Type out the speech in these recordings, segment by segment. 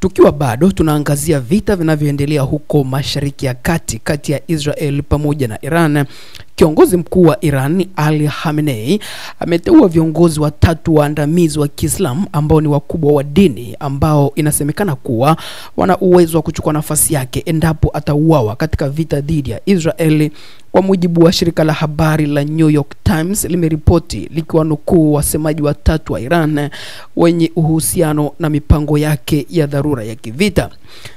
Tukiwa bado tunaangazia vita vinavyoendelea huko Mashariki ya Kati kati ya Israel pamoja na Iran. Kiongozi mkuu wa Iran Ali Khamenei ameteua viongozi watatu waandamizi wa Kiislamu ambao ni wakubwa wa dini ambao inasemekana kuwa wana uwezo wa kuchukua nafasi yake endapo atauawa katika vita dhidi ya Israeli. Kwa mujibu wa shirika la habari la New York Times limeripoti likiwanukuu wasemaji watatu wa Iran wenye uhusiano na mipango yake ya dharura ya kivita.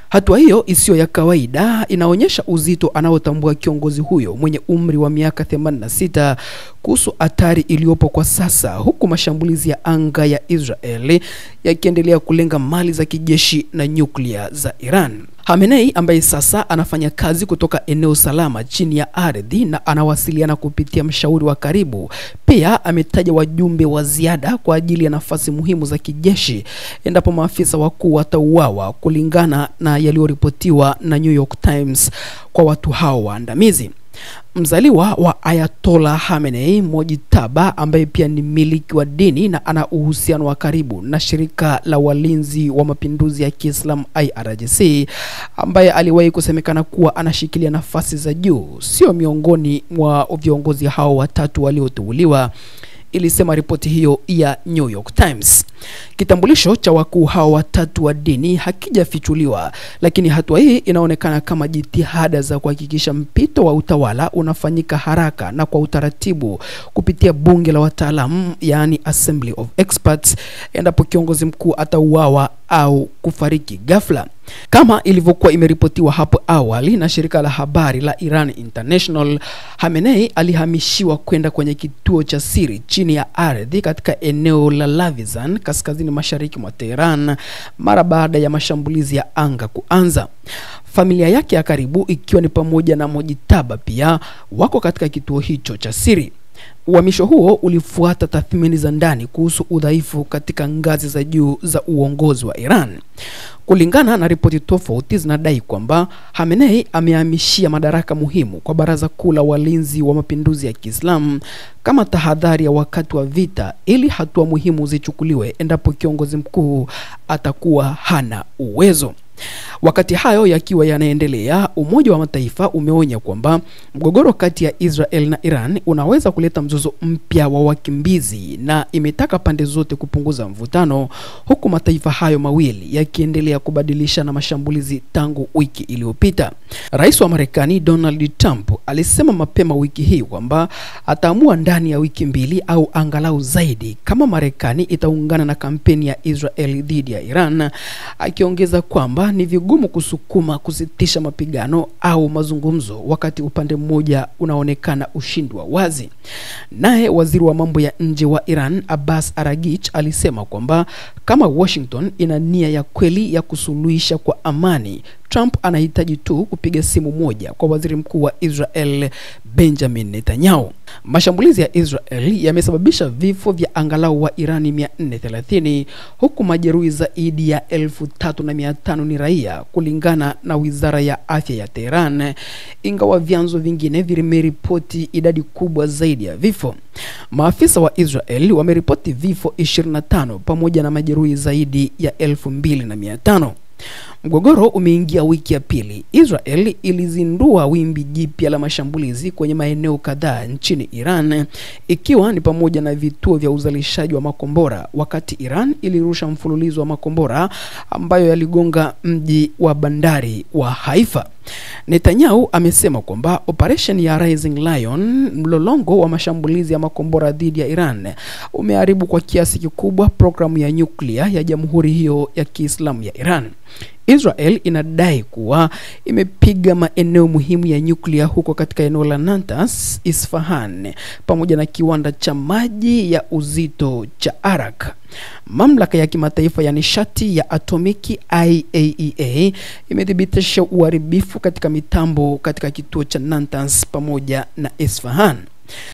Hatua hiyo isiyo ya kawaida inaonyesha uzito anaotambua kiongozi huyo mwenye umri wa miaka 86 kuhusu hatari iliyopo kwa sasa, huku mashambulizi ya anga ya Israeli yakiendelea kulenga mali za kijeshi na nyuklia za Iran. Khamenei ambaye sasa anafanya kazi kutoka eneo salama chini ya ardhi na anawasiliana kupitia mshauri wa karibu, pia ametaja wajumbe wa ziada kwa ajili ya nafasi muhimu za kijeshi endapo maafisa wakuu watauawa, kulingana na yaliyoripotiwa na New York Times kwa watu hao waandamizi. Mzaliwa wa Ayatollah Khamenei Mojtaba, ambaye pia ni miliki wa dini na ana uhusiano wa karibu na shirika la walinzi wa mapinduzi ya Kiislamu IRGC, ambaye aliwahi kusemekana kuwa anashikilia nafasi za juu, sio miongoni mwa viongozi hao watatu walioteuliwa, ilisema ripoti hiyo ya New York Times. Kitambulisho cha wakuu hao watatu wa dini hakijafichuliwa, lakini hatua hii inaonekana kama jitihada za kuhakikisha mpito wa utawala unafanyika haraka na kwa utaratibu kupitia bunge la wataalamu, yani Assembly of Experts, endapo kiongozi mkuu atauawa au kufariki ghafla. Kama ilivyokuwa imeripotiwa hapo awali na shirika la habari la Iran International, Khamenei alihamishiwa kwenda kwenye kituo cha siri chini ya ardhi katika eneo la Lavizan kaskazini mashariki mwa Tehran mara baada ya mashambulizi ya anga kuanza. Familia yake ya karibu, ikiwa ni pamoja na Mojtaba, pia wako katika kituo hicho cha siri. Uhamisho huo ulifuata tathmini za ndani kuhusu udhaifu katika ngazi za juu za uongozi wa Iran. Kulingana na ripoti tofauti zinadai kwamba Khamenei amehamishia madaraka muhimu kwa Baraza Kuu la Walinzi wa Mapinduzi ya Kiislamu kama tahadhari ya wakati wa vita, ili hatua muhimu zichukuliwe endapo kiongozi mkuu atakuwa hana uwezo. Wakati hayo yakiwa yanaendelea, Umoja wa Mataifa umeonya kwamba mgogoro kati ya Israel na Iran unaweza kuleta mzozo mpya wa wakimbizi, na imetaka pande zote kupunguza mvutano, huku mataifa hayo mawili yakiendelea kubadilishana mashambulizi tangu wiki iliyopita. Rais wa Marekani Donald Trump alisema mapema wiki hii kwamba ataamua ndani ya wiki mbili au angalau zaidi kama Marekani itaungana na kampeni ya Israel dhidi ya Iran, akiongeza kwamba ni vigumu kusukuma kusitisha mapigano au mazungumzo wakati upande mmoja unaonekana ushindi wa wazi. Naye waziri wa mambo ya nje wa Iran Abbas Araghchi alisema kwamba kama Washington ina nia ya kweli ya kusuluhisha kwa amani, Trump anahitaji tu kupiga simu moja kwa waziri mkuu wa Israel Benjamin Netanyahu. Mashambulizi ya Israel yamesababisha vifo vya angalau wa Irani 430, huku majeruhi zaidi ya 3500 ni raia, kulingana na Wizara ya Afya ya Tehran, ingawa vyanzo vingine vimeripoti idadi kubwa zaidi ya vifo. Maafisa wa Israel wameripoti vifo 25 pamoja na majeruhi zaidi ya 2500. Mgogoro umeingia wiki ya pili. Israel ilizindua wimbi jipya la mashambulizi kwenye maeneo kadhaa nchini Iran, ikiwa ni pamoja na vituo vya uzalishaji wa makombora, wakati Iran ilirusha mfululizo wa makombora ambayo yaligonga mji wa bandari wa Haifa. Netanyahu amesema kwamba operation ya Rising Lion, mlolongo wa mashambulizi ya makombora dhidi ya Iran, umeharibu kwa kiasi kikubwa programu ya nyuklia ya jamhuri hiyo ya Kiislamu ya Iran. Israel inadai kuwa imepiga maeneo muhimu ya nyuklia huko katika eneo la Natanz, Isfahan, pamoja na kiwanda cha maji ya uzito cha Arak. Mamlaka ya kimataifa ya nishati ya atomiki IAEA imethibitisha uharibifu katika mitambo katika kituo cha Natanz pamoja na Isfahan.